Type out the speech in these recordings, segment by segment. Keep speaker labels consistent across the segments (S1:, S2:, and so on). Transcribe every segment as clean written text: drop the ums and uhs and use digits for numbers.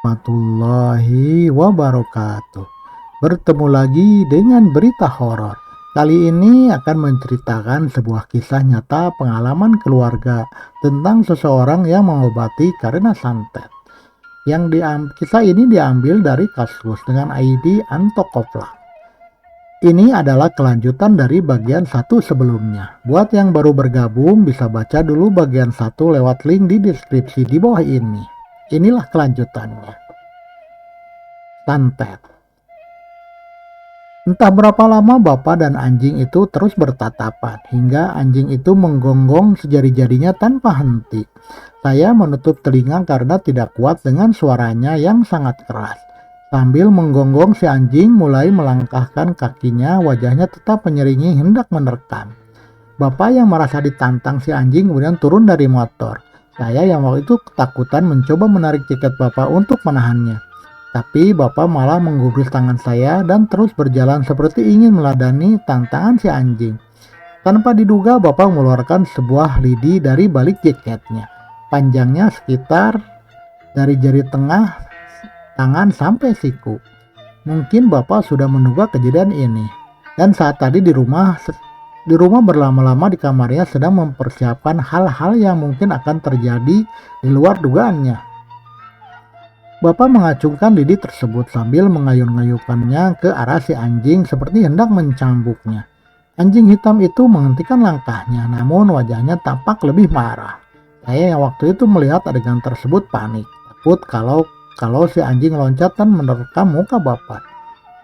S1: Warahmatullahi wabarakatuh. Bertemu lagi dengan berita horor. Kali ini akan menceritakan sebuah kisah nyata pengalaman keluarga tentang seseorang yang mengobati karena santet. Kisah ini diambil dari kasus dengan ID Antokopla. Ini adalah kelanjutan dari bagian satu sebelumnya. Buat yang baru bergabung bisa baca dulu bagian satu lewat link di deskripsi di bawah ini. Inilah kelanjutannya. Santet. Entah berapa lama bapak dan anjing itu terus bertatapan, hingga anjing itu menggonggong sejari-jarinya tanpa henti. Saya menutup telinga karena tidak kuat dengan suaranya yang sangat keras. Sambil menggonggong, si anjing mulai melangkahkan kakinya, wajahnya tetap menyeringi hendak menerkam. Bapak yang merasa ditantang si anjing kemudian turun dari motor. Saya yang waktu itu ketakutan mencoba menarik tiket bapak untuk menahannya. Tapi bapak malah menggubris tangan saya dan terus berjalan seperti ingin meladani tantangan si anjing. Tanpa diduga bapak mengeluarkan sebuah lidi dari balik jaketnya. Panjangnya sekitar dari jari tengah tangan sampai siku. Mungkin bapak sudah menduga kejadian ini. Dan saat tadi di rumah berlama-lama di kamarnya sedang mempersiapkan hal-hal yang mungkin akan terjadi di luar dugaannya. Bapak mengacungkan lidi tersebut sambil mengayun-ngayunkannya ke arah si anjing seperti hendak mencambuknya. Anjing hitam itu menghentikan langkahnya, namun wajahnya tampak lebih marah. Saya yang waktu itu melihat adegan tersebut panik, takut kalau si anjing loncat dan menerkam muka bapak.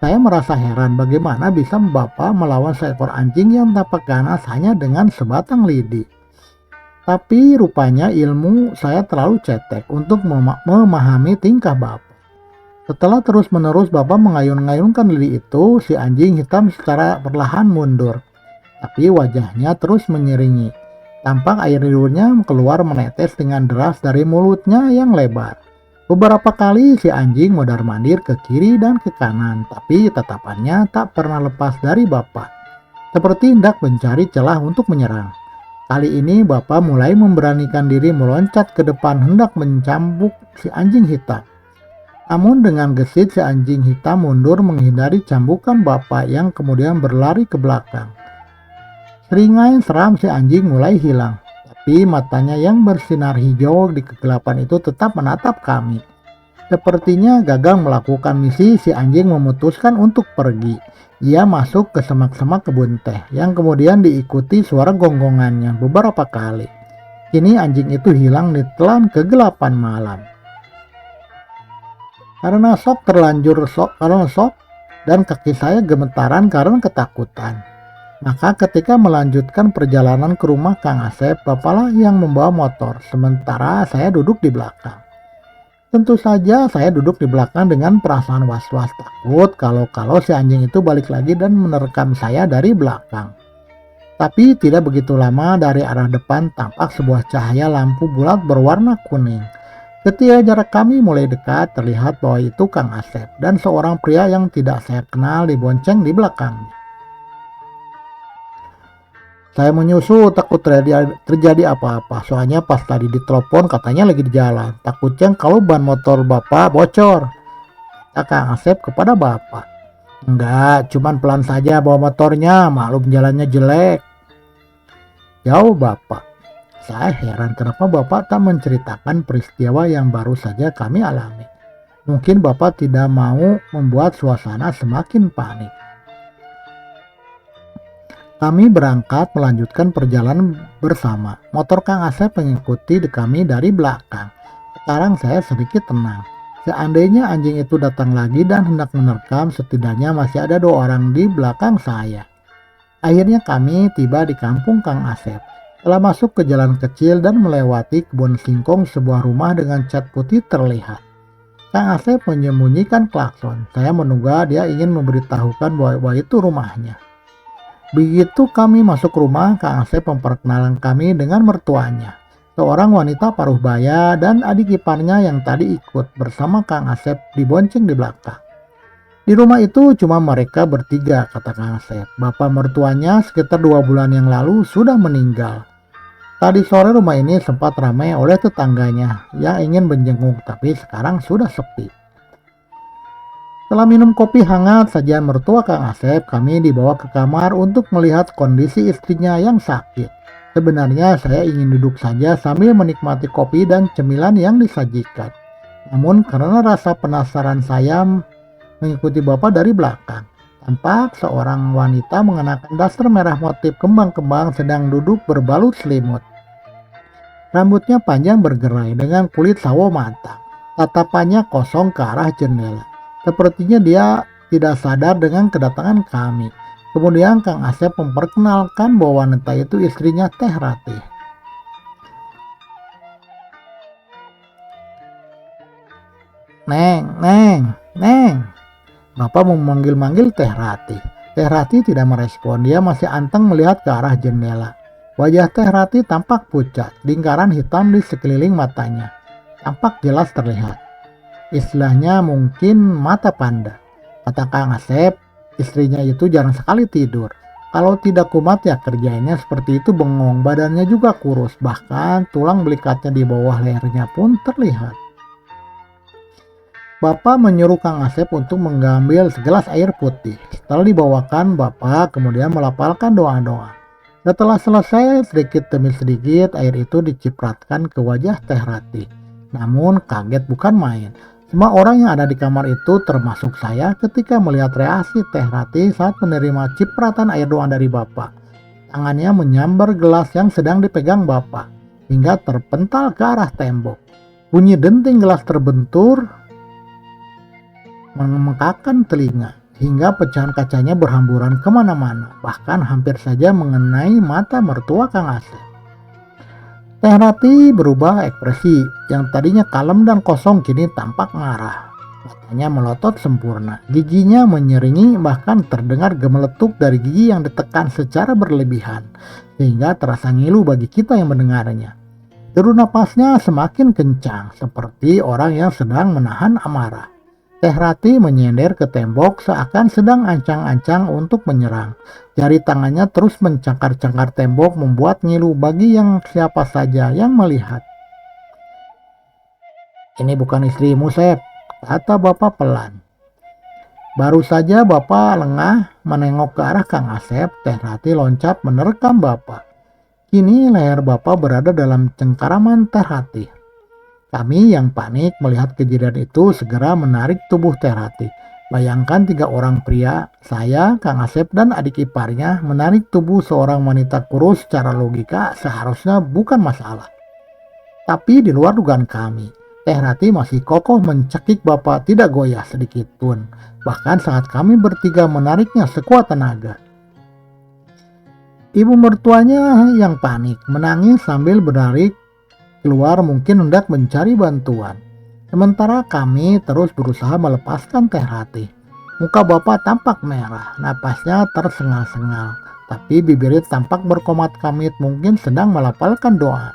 S1: Saya merasa heran bagaimana bisa bapak melawan seekor anjing yang tampak ganas hanya dengan sebatang lidi. Tapi rupanya ilmu saya terlalu cetek untuk memahami tingkah bapak. Setelah terus-menerus bapak mengayun-ngayunkan lidi itu, si anjing hitam secara perlahan mundur. Tapi wajahnya terus menyeringi. Tampak air liurnya keluar menetes dengan deras dari mulutnya yang lebar. Beberapa kali si anjing mondar-mandir ke kiri dan ke kanan, tapi tatapannya tak pernah lepas dari bapak. Seperti hendak mencari celah untuk menyerang. Kali ini bapak mulai memberanikan diri meloncat ke depan hendak mencambuk si anjing hitam. Namun dengan gesit si anjing hitam mundur menghindari cambukan bapak yang kemudian berlari ke belakang. Seringai seram si anjing mulai hilang, tapi matanya yang bersinar hijau di kegelapan itu tetap menatap kami. Sepertinya gagal melakukan misi, si anjing memutuskan untuk pergi. Ia masuk ke semak-semak kebun teh yang kemudian diikuti suara gonggongannya beberapa kali. Kini anjing itu hilang ditelan kegelapan malam. Karena shock dan kaki saya gemetaran karena ketakutan. Maka ketika melanjutkan perjalanan ke rumah Kang Asep, bapaklah yang membawa motor, sementara saya duduk di belakang. Tentu saja saya duduk di belakang dengan perasaan was-was takut kalau si anjing itu balik lagi dan menerkam saya dari belakang. Tapi tidak begitu lama dari arah depan tampak sebuah cahaya lampu bulat berwarna kuning. Ketika jarak kami mulai dekat, terlihat bahwa itu Kang Asep dan seorang pria yang tidak saya kenal dibonceng di belakangnya. Saya menyusul takut terjadi apa-apa. Soalnya pas tadi ditelepon katanya lagi di jalan. Takutnya kalau ban motor bapak bocor. Kata Kang Asep kepada bapak. Enggak, cuman pelan saja bawa motornya. Maklum jalannya jelek. Jauh bapak. Saya heran kenapa bapak tak menceritakan peristiwa yang baru saja kami alami. Mungkin bapak tidak mau membuat suasana semakin panik. Kami berangkat melanjutkan perjalanan bersama. Motor Kang Asep mengikuti kami dari belakang. Sekarang saya sedikit tenang. Seandainya anjing itu datang lagi dan hendak menerkam, setidaknya masih ada 2 orang di belakang saya. Akhirnya kami tiba di kampung Kang Asep. Setelah masuk ke jalan kecil dan melewati kebun singkong, sebuah rumah dengan cat putih terlihat. Kang Asep menyembunyikan klakson. Saya menduga dia ingin memberitahukan bahwa itu rumahnya. Begitu kami masuk rumah, Kang Asep memperkenalkan kami dengan mertuanya, seorang wanita paruh baya dan adik iparnya yang tadi ikut bersama Kang Asep dibonceng di belakang. Di rumah itu cuma mereka bertiga, kata Kang Asep. Bapak mertuanya sekitar 2 bulan yang lalu sudah meninggal. Tadi sore rumah ini sempat ramai oleh tetangganya yang ingin menjenguk, tapi sekarang sudah sepi. Setelah minum kopi hangat sajian mertua Kang Asep, kami dibawa ke kamar untuk melihat kondisi istrinya yang sakit. Sebenarnya saya ingin duduk saja sambil menikmati kopi dan cemilan yang disajikan. Namun karena rasa penasaran saya mengikuti bapak dari belakang. Tampak seorang wanita mengenakan daster merah motif kembang-kembang sedang duduk berbalut selimut. Rambutnya panjang bergerai dengan kulit sawo matang. Tatapannya kosong ke arah jendela. Sepertinya dia tidak sadar dengan kedatangan kami. Kemudian Kang Asep memperkenalkan bahwa wanita itu istrinya Teh Ratih. Neng, Neng, Neng. Bapak memanggil-manggil Teh Ratih. Teh Ratih tidak merespon, dia masih anteng melihat ke arah jendela. Wajah Teh Ratih tampak pucat, lingkaran hitam di sekeliling matanya tampak jelas terlihat. Istilahnya mungkin mata panda. Kata Kang Asep, istrinya itu jarang sekali tidur. Kalau tidak kumat ya kerjainnya seperti itu bengong, badannya juga kurus, bahkan tulang belikatnya di bawah lehernya pun terlihat. Bapak menyuruh Kang Asep untuk mengambil segelas air putih. Setelah dibawakan, Bapak kemudian melafalkan doa-doa. Setelah selesai, sedikit demi sedikit air itu dicipratkan ke wajah Teh Ratih. Namun kaget bukan main. Semua orang yang ada di kamar itu termasuk saya ketika melihat reaksi Teh Ratih saat menerima cipratan air doa dari Bapak. Tangannya menyambar gelas yang sedang dipegang Bapak hingga terpental ke arah tembok. Bunyi denting gelas terbentur memekakan telinga hingga pecahan kacanya berhamburan kemana-mana, bahkan hampir saja mengenai mata mertua Kang Asep. Teh Ratih berubah ekspresi yang tadinya kalem dan kosong kini tampak marah. Matanya melotot sempurna, giginya menyeringi, bahkan terdengar gemeletuk dari gigi yang ditekan secara berlebihan sehingga terasa ngilu bagi kita yang mendengarnya. Deru napasnya semakin kencang seperti orang yang sedang menahan amarah. Teh Ratih menyender ke tembok seakan sedang ancang-ancang untuk menyerang. Jari tangannya terus mencakar-cakar tembok membuat ngilu bagi yang siapa saja yang melihat. Ini bukan istrimu, Sep, kata Bapak pelan. Baru saja Bapak lengah menengok ke arah Kang Asep, Teh Ratih loncat menerkam Bapak. Kini leher Bapak berada dalam cengkaraman Teh Ratih. Kami yang panik melihat kejadian itu segera menarik tubuh Teh Ratih. Bayangkan 3 orang pria, saya, Kang Asep, dan adik iparnya menarik tubuh seorang wanita kurus secara logika seharusnya bukan masalah. Tapi di luar dugaan kami, Teh Ratih masih kokoh mencekik Bapak tidak goyah sedikit pun. Bahkan saat kami bertiga menariknya sekuat tenaga. Ibu mertuanya yang panik menangis sambil berlari keluar mungkin hendak mencari bantuan. Sementara kami terus berusaha melepaskan Teh Ratih. Muka Bapak tampak merah, napasnya tersengal-sengal, tapi bibirnya tampak berkomat kamit mungkin sedang melafalkan doa.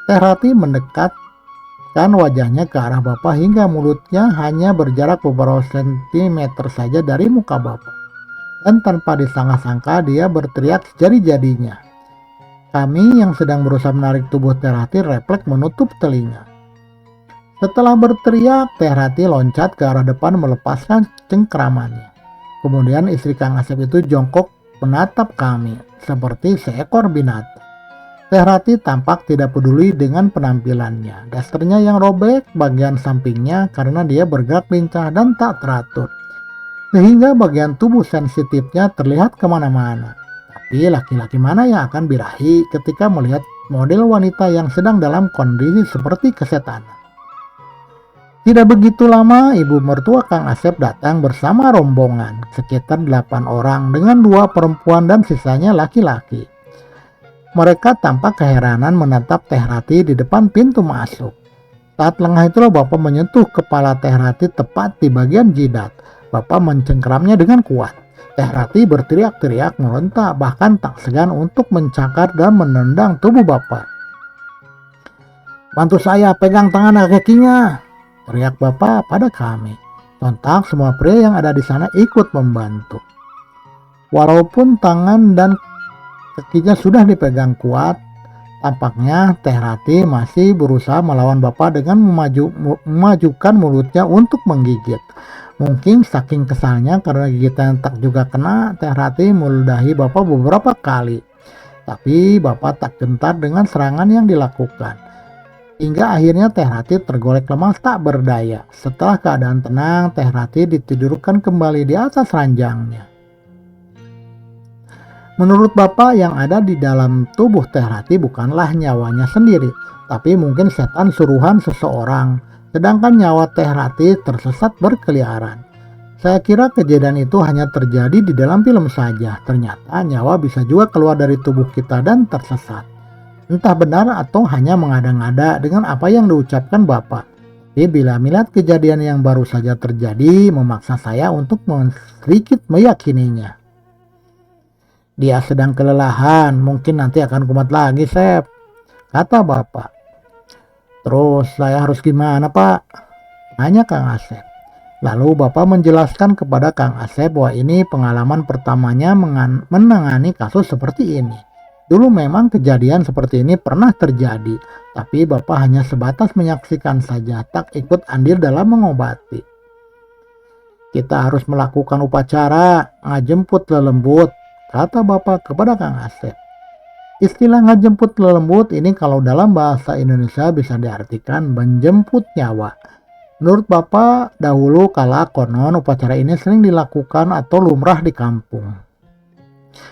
S1: Teh Ratih mendekatkan wajahnya ke arah Bapak hingga mulutnya hanya berjarak beberapa sentimeter saja dari muka Bapak. Dan tanpa disangka-sangka dia berteriak sejadi-jadinya. Kami yang sedang berusaha menarik tubuh Teh Ratih refleks menutup telinga. Setelah berteriak, Teh Ratih loncat ke arah depan melepaskan cengkeramannya. Kemudian istri Kang Asep itu jongkok menatap kami seperti seekor binatang. Teh Ratih tampak tidak peduli dengan penampilannya. Dasternya yang robek bagian sampingnya karena dia bergerak lincah dan tak teratur, sehingga bagian tubuh sensitifnya terlihat kemana-mana. Tapi laki-laki mana yang akan birahi ketika melihat model wanita yang sedang dalam kondisi seperti kesetanan. Tidak begitu lama ibu mertua Kang Asep datang bersama rombongan sekitar 8 orang dengan 2 perempuan dan sisanya laki-laki. Mereka tampak keheranan menatap Teh Ratih di depan pintu masuk. Saat lengah itulah Bapak menyentuh kepala Teh Ratih tepat di bagian jidat. Bapak mencengkeramnya dengan kuat. Teh Ratih berteriak-teriak meronta, bahkan tak segan untuk mencakar dan menendang tubuh Bapak. "Bantu saya pegang tangan dan kakinya!" teriak Bapak pada kami. Sontak semua pria yang ada di sana ikut membantu. Walaupun tangan dan kakinya sudah dipegang kuat, Tampaknya Teh Rati masih berusaha melawan Bapak dengan memajukan mulutnya untuk menggigit. Mungkin saking kesalnya karena gigitan tak juga kena, Teh Rati meludahi Bapak beberapa kali. Tapi Bapak tak gentar dengan serangan yang dilakukan. Hingga akhirnya Teh Rati tergolek lemas tak berdaya. Setelah keadaan tenang, Teh Rati ditidurkan kembali di atas ranjangnya. Menurut Bapak, yang ada di dalam tubuh Teh Rati bukanlah nyawanya sendiri, tapi mungkin setan suruhan seseorang, sedangkan nyawa Teh Rati tersesat berkeliaran. Saya kira kejadian itu hanya terjadi di dalam film saja. Ternyata nyawa bisa juga keluar dari tubuh kita dan tersesat. Entah benar atau hanya mengada-ngada dengan apa yang diucapkan Bapak. Tapi bila melihat kejadian yang baru saja terjadi, memaksa saya untuk sedikit meyakininya. Dia sedang kelelahan, mungkin nanti akan kumat lagi, Sep, kata Bapak. Terus saya harus gimana, Pak? Tanya Kang Asep. Lalu Bapak menjelaskan kepada Kang Asep bahwa ini pengalaman pertamanya menangani kasus seperti ini. Dulu memang kejadian seperti ini pernah terjadi, tapi Bapak hanya sebatas menyaksikan saja, tak ikut andil dalam mengobati. Kita harus melakukan upacara ngajemput lelembut, kata Bapak kepada Kang Asep. Istilah ngajemput lelembut ini kalau dalam bahasa Indonesia bisa diartikan menjemput nyawa. Menurut Bapak, dahulu kala konon upacara ini sering dilakukan atau lumrah di kampung.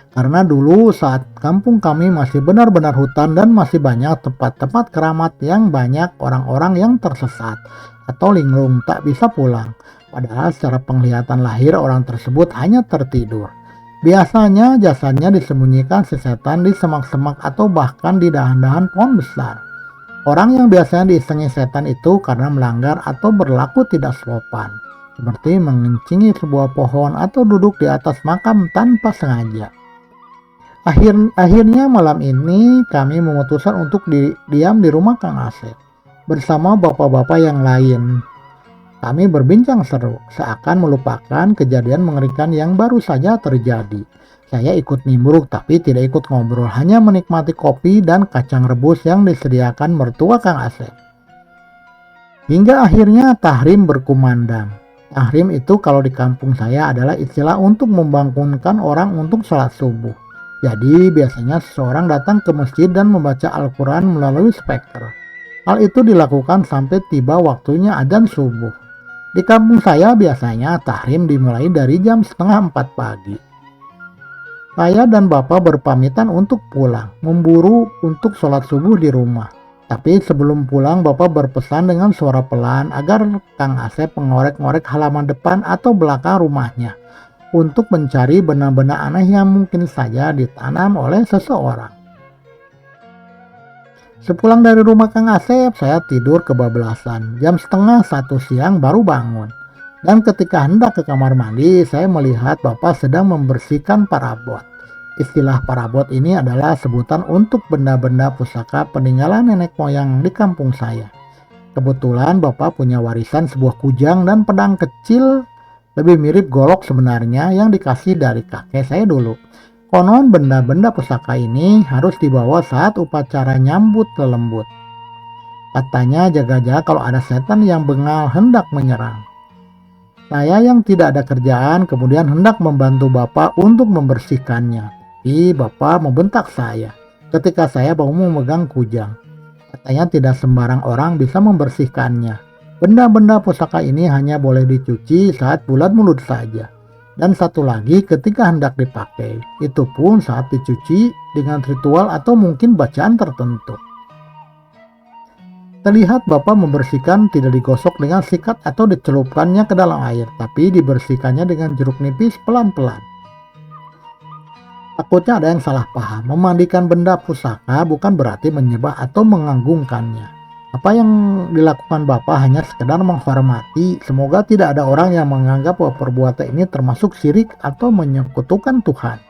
S1: Karena dulu saat kampung kami masih benar-benar hutan dan masih banyak tempat-tempat keramat yang banyak orang-orang yang tersesat atau linglung tak bisa pulang. Padahal secara penglihatan lahir orang tersebut hanya tertidur. Biasanya jasadnya disembunyikan si setan di semak-semak atau bahkan di dahan-dahan pohon besar. Orang yang biasanya diisengi setan itu karena melanggar atau berlaku tidak sopan, seperti mengencingi sebuah pohon atau duduk di atas makam tanpa sengaja. Akhirnya malam ini kami memutuskan untuk diam di rumah Kang Asep bersama bapak-bapak yang lain. Kami berbincang seru, seakan melupakan kejadian mengerikan yang baru saja terjadi. Saya ikut nimbrung tapi tidak ikut ngobrol, hanya menikmati kopi dan kacang rebus yang disediakan mertua Kang Asep. Hingga akhirnya tahrim berkumandang. Tahrim itu kalau di kampung saya adalah istilah untuk membangunkan orang untuk sholat subuh. Jadi biasanya seseorang datang ke masjid dan membaca Al-Quran melalui speaker. Hal itu dilakukan sampai tiba waktunya adzan subuh. Di kampung saya biasanya tahrim dimulai dari jam 3:30 pagi. Saya dan Bapak berpamitan untuk pulang, memburu untuk sholat subuh di rumah. Tapi sebelum pulang Bapak berpesan dengan suara pelan agar Kang Asep mengorek-ngorek halaman depan atau belakang rumahnya untuk mencari benda-benda aneh yang mungkin saja ditanam oleh seseorang. Sepulang dari rumah Kang Asep, saya tidur kebablasan. Jam 12:30 siang baru bangun. Dan ketika hendak ke kamar mandi, saya melihat Bapak sedang membersihkan parabot. Istilah parabot ini adalah sebutan untuk benda-benda pusaka peninggalan nenek moyang di kampung saya. Kebetulan Bapak punya warisan sebuah kujang dan pedang kecil, lebih mirip golok sebenarnya, yang dikasih dari kakek saya dulu. Konon benda-benda pusaka ini harus dibawa saat upacara nyambut lelembut. Katanya jaga-jaga kalau ada setan yang bengal hendak menyerang. Saya yang tidak ada kerjaan kemudian hendak membantu Bapak untuk membersihkannya. Tapi Bapak membentak saya ketika saya mau memegang kujang. Katanya tidak sembarang orang bisa membersihkannya. Benda-benda pusaka ini hanya boleh dicuci saat bulat mulut saja. Dan satu lagi ketika hendak dipakai, itu pun saat dicuci dengan ritual atau mungkin bacaan tertentu. Terlihat Bapak membersihkan tidak digosok dengan sikat atau dicelupkannya ke dalam air, tapi dibersihkannya dengan jeruk nipis pelan-pelan. Takutnya ada yang salah paham, memandikan benda pusaka bukan berarti menyembah atau mengagunkannya. Apa yang dilakukan Bapak hanya sekedar menghormati, semoga tidak ada orang yang menganggap bahwa perbuatan ini termasuk syirik atau menyekutukan Tuhan.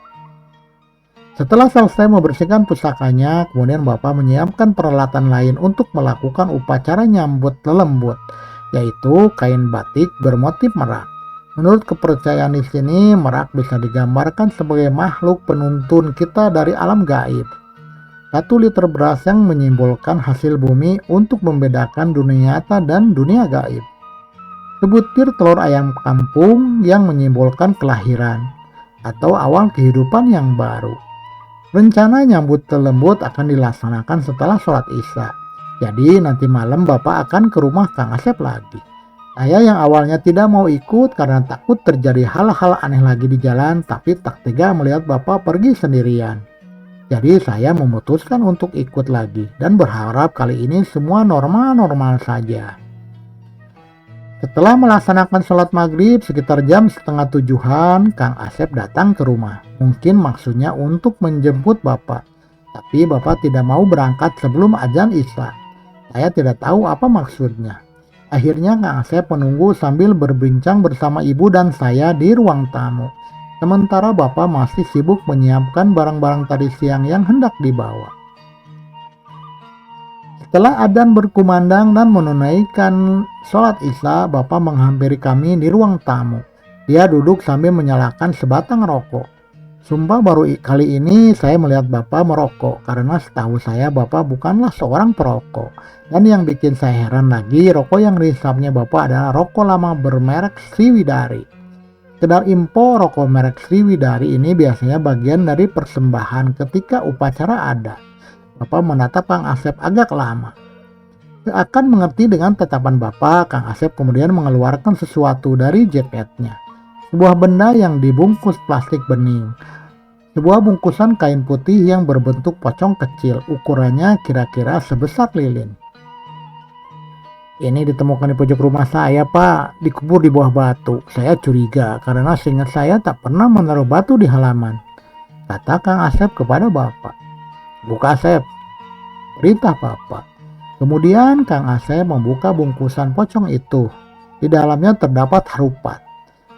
S1: Setelah selesai membersihkan pusakanya, kemudian Bapak menyiapkan peralatan lain untuk melakukan upacara nyambut lelembut, yaitu kain batik bermotif merak. Menurut kepercayaan di sini, merak bisa digambarkan sebagai makhluk penuntun kita dari alam gaib. 1 liter beras yang menyimbolkan hasil bumi untuk membedakan dunia nyata dan dunia gaib. Sebutir telur ayam kampung yang menyimbolkan kelahiran atau awal kehidupan yang baru. Rencana nyambut lembut akan dilaksanakan setelah sholat Isya. Jadi nanti malam Bapak akan ke rumah Kang Asep lagi. Saya yang awalnya tidak mau ikut karena takut terjadi hal-hal aneh lagi di jalan, tapi tak tega melihat Bapak pergi sendirian. Jadi saya memutuskan untuk ikut lagi dan berharap kali ini semua normal-normal saja. Setelah melaksanakan sholat maghrib sekitar jam 6:30-an, Kang Asep datang ke rumah. Mungkin maksudnya untuk menjemput Bapak. Tapi Bapak tidak mau berangkat sebelum azan Isya. Saya tidak tahu apa maksudnya. Akhirnya Kang Asep menunggu sambil berbincang bersama ibu dan saya di ruang tamu. Sementara Bapak masih sibuk menyiapkan barang-barang tadi siang yang hendak dibawa. Setelah adzan berkumandang dan menunaikan sholat Isya, Bapak menghampiri kami di ruang tamu. Dia duduk sambil menyalakan sebatang rokok. Sumpah baru kali ini saya melihat Bapak merokok, karena setahu saya Bapak bukanlah seorang perokok. Dan yang bikin saya heran lagi, rokok yang dihisapnya Bapak adalah rokok lama bermerek Sriwidari. Sekedar info, rokok merek Sriwidari ini biasanya bagian dari persembahan ketika upacara ada. Bapak menatap Kang Asep agak lama. Seakan mengerti dengan tatapan Bapak, Kang Asep kemudian mengeluarkan sesuatu dari jaketnya. Sebuah benda yang dibungkus plastik bening. Sebuah bungkusan kain putih yang berbentuk pocong kecil, ukurannya kira-kira sebesar lilin. Ini ditemukan di pojok rumah saya, Pak, dikubur di bawah batu. Saya curiga karena seingat saya tak pernah menaruh batu di halaman, kata Kang Asep kepada Bapak. Buka, Asep, perintah Bapak. Kemudian Kang Asep membuka bungkusan pocong itu. Di dalamnya terdapat harupat.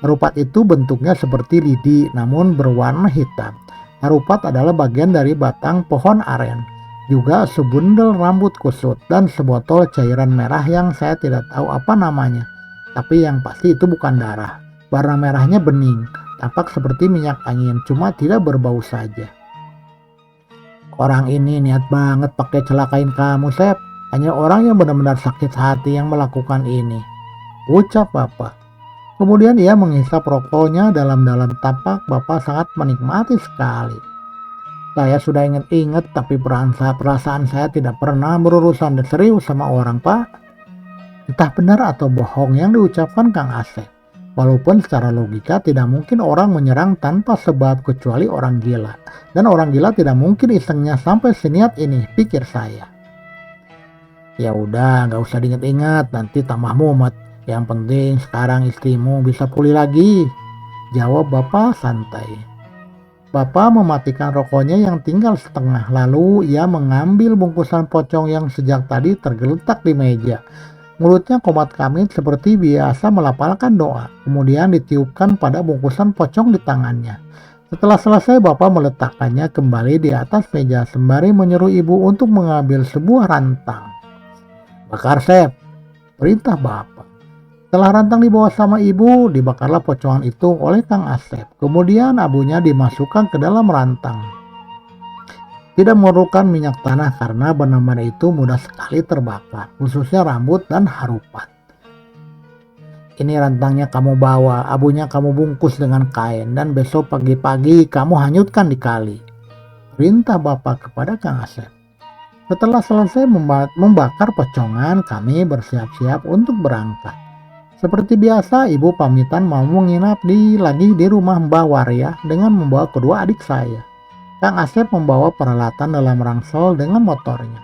S1: Harupat itu bentuknya seperti lidi namun berwarna hitam. Harupat adalah bagian dari batang pohon aren. Juga sebundel rambut kusut dan sebotol cairan merah yang saya tidak tahu apa namanya. Tapi yang pasti itu bukan darah. Warna merahnya bening, tampak seperti minyak angin, cuma tidak berbau saja. Orang ini niat banget pakai celakain kamu, Sep. Hanya orang yang benar-benar sakit hati yang melakukan ini, ucap Bapak. Kemudian ia menghisap rokoknya dalam-dalam, tampak Bapak sangat menikmati sekali. Saya sudah ingat-ingat, tapi perasaan saya tidak pernah berurusan serius sama orang, Pak. Entah benar atau bohong yang diucapkan Kang Asep. Walaupun secara logika tidak mungkin orang menyerang tanpa sebab kecuali orang gila. Dan orang gila tidak mungkin isengnya sampai seniat ini, pikir saya. Ya udah, gak usah diingat-ingat, nanti tambah mumet. Yang penting sekarang istrimu bisa pulih lagi, jawab Bapak santai. Bapak mematikan rokoknya yang tinggal setengah, lalu ia mengambil bungkusan pocong yang sejak tadi tergeletak di meja. Mulutnya komat kamit seperti biasa melafalkan doa, kemudian ditiupkan pada bungkusan pocong di tangannya. Setelah selesai, Bapak meletakkannya kembali di atas meja sembari menyuruh ibu untuk mengambil sebuah rantang. Bakar, Sep, perintah Bapak. Setelah rantang dibawa sama ibu, dibakarlah pocongan itu oleh Kang Asep. Kemudian abunya dimasukkan ke dalam rantang. Tidak memerlukan minyak tanah karena benda-benda itu mudah sekali terbakar, khususnya rambut dan harupat. Ini rantangnya kamu bawa, abunya kamu bungkus dengan kain, dan besok pagi-pagi kamu hanyutkan di kali, perintah Bapak kepada Kang Asep. Setelah selesai membakar pocongan, kami bersiap-siap untuk berangkat. Seperti biasa, ibu pamitan mau menginap lagi di rumah Mbah Waryah dengan membawa kedua adik saya. Kang Asep membawa peralatan dalam ransel dengan motornya.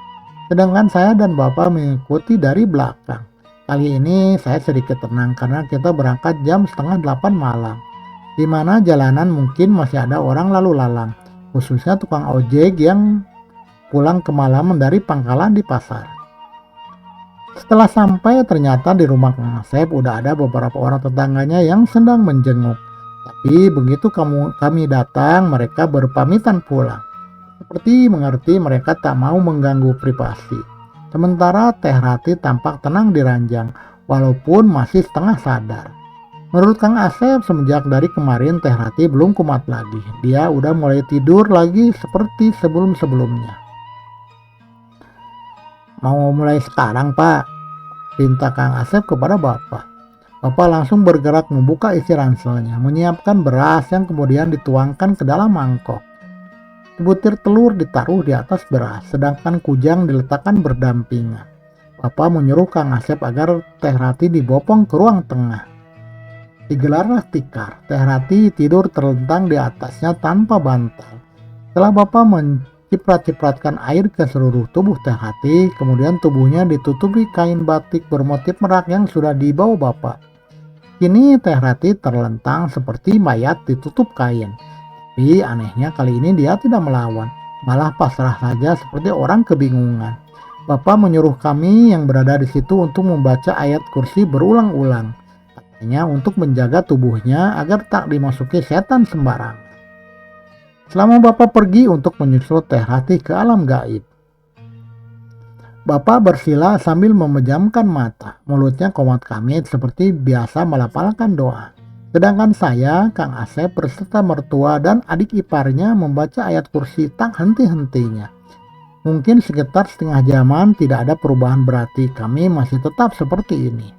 S1: Sedangkan saya dan Bapak mengikuti dari belakang. Kali ini saya sedikit tenang karena kita berangkat jam 7:30 malam. Di mana jalanan mungkin masih ada orang lalu lalang, khususnya tukang ojek yang pulang kemalaman dari pangkalan di pasar. Setelah sampai, ternyata di rumah Kang Asep udah ada beberapa orang tetangganya yang sedang menjenguk. Tapi begitu kami datang, mereka berpamitan pulang. Seperti mengerti mereka tak mau mengganggu privasi. Sementara Teh Rati tampak tenang di ranjang, walaupun masih setengah sadar. Menurut Kang Asep, semenjak dari kemarin Teh Rati belum kumat lagi. Dia udah mulai tidur lagi seperti sebelum-sebelumnya. Mau mulai sekarang, Pak, perintah Kang Asep kepada Bapak. Bapak langsung bergerak membuka isi ranselnya, menyiapkan beras yang kemudian dituangkan ke dalam mangkok. Sebutir telur ditaruh di atas beras, sedangkan kujang diletakkan berdampingan. Bapak menyuruh Kang Asep agar Teh Rati dibopong ke ruang tengah. Digelarlah tikar. Teh Rati tidur terlentang di atasnya tanpa bantal. Setelah Bapak menciprat-cipratkan air ke seluruh tubuh Teh Rati, kemudian tubuhnya ditutupi kain batik bermotif merak yang sudah dibawa Bapak. Kini Teh Rati terlentang seperti mayat ditutup kain. Tapi anehnya kali ini dia tidak melawan, malah pasrah saja seperti orang kebingungan. Bapak menyuruh kami yang berada di situ untuk membaca ayat kursi berulang-ulang. Katanya untuk menjaga tubuhnya agar tak dimasuki setan sembarang. Selama Bapak pergi untuk menyusul Teh Rati ke alam gaib, Bapak bersila sambil memejamkan mata. Mulutnya komat kamit seperti biasa melafalkan doa. Sedangkan saya, Kang Asep berserta mertua dan adik iparnya membaca ayat kursi tak henti-hentinya. Mungkin sekitar setengah jaman tidak ada perubahan berarti kami masih tetap seperti ini.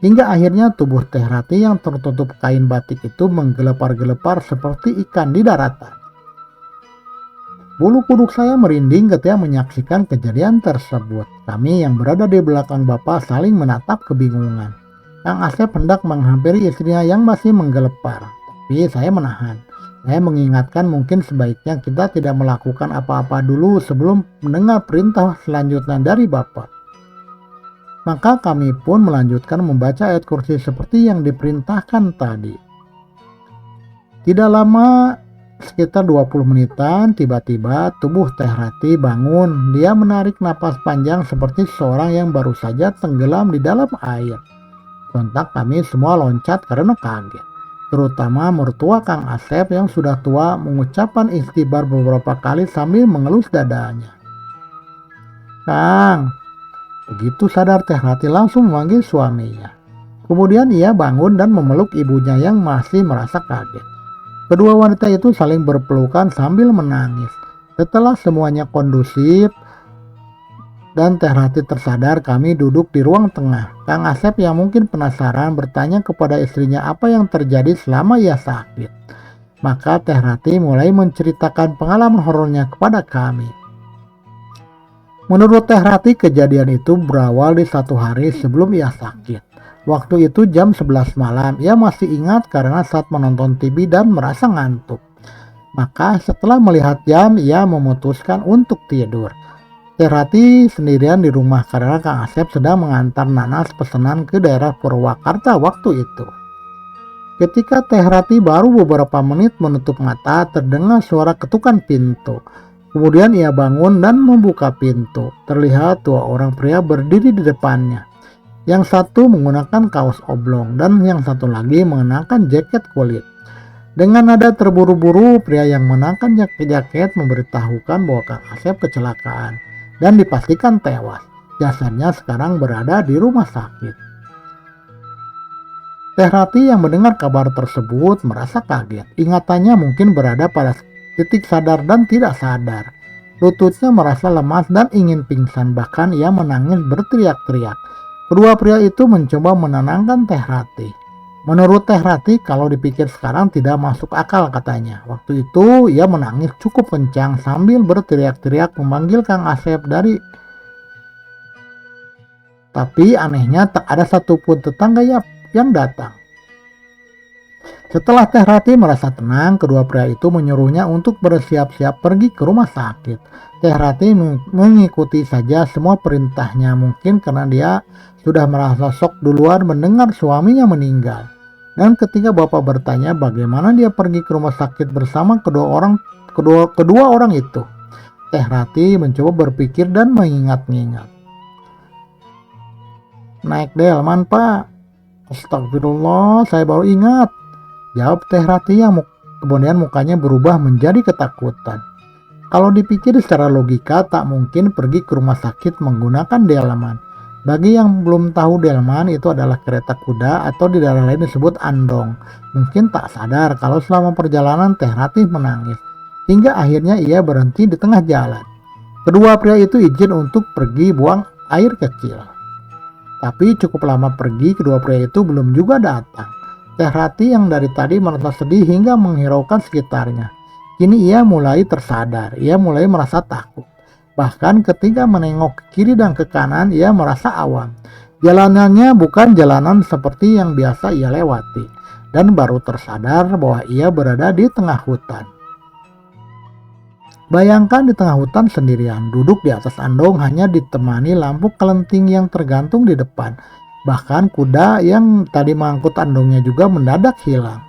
S1: Hingga akhirnya tubuh Teh Rati yang tertutup kain batik itu menggelepar-gelepar seperti ikan di daratan. Bulu kuduk saya merinding ketika menyaksikan kejadian tersebut. Kami yang berada di belakang Bapak saling menatap kebingungan. Kang Asep hendak menghampiri istrinya yang masih menggelepar, tapi saya menahan. Saya mengingatkan mungkin sebaiknya kita tidak melakukan apa-apa dulu sebelum mendengar perintah selanjutnya dari Bapak. Maka kami pun melanjutkan membaca ayat kursi seperti yang diperintahkan tadi. Tidak lama, sekitar 20 menitan, tiba-tiba tubuh Teh Rati bangun. Dia menarik napas panjang seperti seorang yang baru saja tenggelam di dalam air. Sontak kami semua loncat karena kaget. Terutama mertua Kang Asep yang sudah tua mengucapkan istighfar beberapa kali sambil mengelus dadanya. "Kang." Begitu sadar Teh Rati langsung memanggil suaminya. Kemudian ia bangun dan memeluk ibunya yang masih merasa kaget. Kedua wanita itu saling berpelukan sambil menangis. Setelah semuanya kondusif dan Teh Rati tersadar, kami duduk di ruang tengah. Kang Asep yang mungkin penasaran bertanya kepada istrinya apa yang terjadi selama ia sakit. Maka Teh Rati mulai menceritakan pengalaman horornya kepada kami. Menurut Teh Rati, kejadian itu berawal di satu hari sebelum ia sakit. Waktu itu jam 11 malam, ia masih ingat karena saat menonton TV dan merasa ngantuk. Maka setelah melihat jam, ia memutuskan untuk tidur. Teh Rati sendirian di rumah karena Kang Asep sedang mengantar nanas pesanan ke daerah Purwakarta waktu itu. Ketika Teh Rati baru beberapa menit menutup mata, terdengar suara ketukan pintu. Kemudian ia bangun dan membuka pintu. Terlihat dua orang pria berdiri di depannya. Yang satu menggunakan kaos oblong dan yang satu lagi mengenakan jaket kulit. Dengan nada terburu-buru, pria yang mengenakan jaket memberitahukan bahwa Kang Asep kecelakaan dan dipastikan tewas. Jasadnya sekarang berada di rumah sakit. Teh Rati yang mendengar kabar tersebut merasa kaget. Ingatannya mungkin berada pada titik sadar dan tidak sadar. Lututnya merasa lemas dan ingin pingsan, bahkan ia menangis berteriak-teriak. Kedua pria itu mencoba menenangkan Teh Rati. Menurut Teh Rati, kalau dipikir sekarang tidak masuk akal katanya. Waktu itu ia menangis cukup kencang sambil berteriak-teriak memanggil Kang Asep tapi anehnya tak ada satupun tetangga yang datang. Setelah Teh Rati merasa tenang, kedua pria itu menyuruhnya untuk bersiap-siap pergi ke rumah sakit. Teh Rati mengikuti saja semua perintahnya, mungkin karena dia sudah merasa shock duluan mendengar suaminya meninggal. Dan ketika Bapak bertanya bagaimana dia pergi ke rumah sakit bersama kedua orang itu, Teh Rati mencoba berpikir dan mengingat-ingat. "Naik delman, Pak." "Astagfirullah, saya baru ingat," jawab Teh Rati yang kemudian mukanya berubah menjadi ketakutan. Kalau dipikir secara logika, tak mungkin pergi ke rumah sakit menggunakan delman. Bagi yang belum tahu, delman itu adalah kereta kuda atau di daerah lain disebut andong. Mungkin tak sadar kalau selama perjalanan Teh Rati menangis, hingga akhirnya ia berhenti di tengah jalan. Kedua pria itu izin untuk pergi buang air kecil. Tapi cukup lama pergi, kedua pria itu belum juga datang. Teh Rati yang dari tadi merasa sedih hingga menghiraukan sekitarnya. Kini ia mulai tersadar, ia mulai merasa takut. Bahkan ketika menengok ke kiri dan ke kanan, ia merasa awam. Jalanannya bukan jalanan seperti yang biasa ia lewati. Dan baru tersadar bahwa ia berada di tengah hutan. Bayangkan di tengah hutan sendirian, duduk di atas andong hanya ditemani lampu kelenting yang tergantung di depan. Bahkan kuda yang tadi mengangkut andongnya juga mendadak hilang.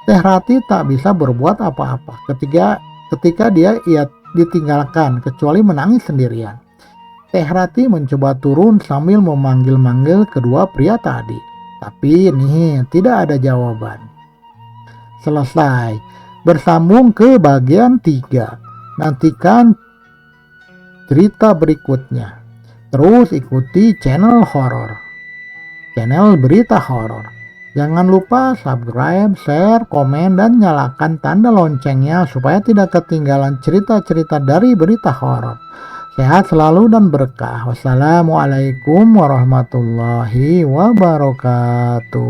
S1: Teh Rati tak bisa berbuat apa-apa ketika ia ditinggalkan kecuali menangis sendirian. Teh Rati mencoba turun sambil memanggil-manggil kedua pria tadi. Tapi nih tidak ada jawaban. Selesai. Bersambung ke bagian 3. Nantikan cerita berikutnya. Terus ikuti channel horor, channel berita horor. Jangan lupa subscribe, share, komen, dan nyalakan tanda loncengnya supaya tidak ketinggalan cerita-cerita dari berita horor. Sehat selalu dan berkah. Wassalamualaikum warahmatullahi wabarakatuh.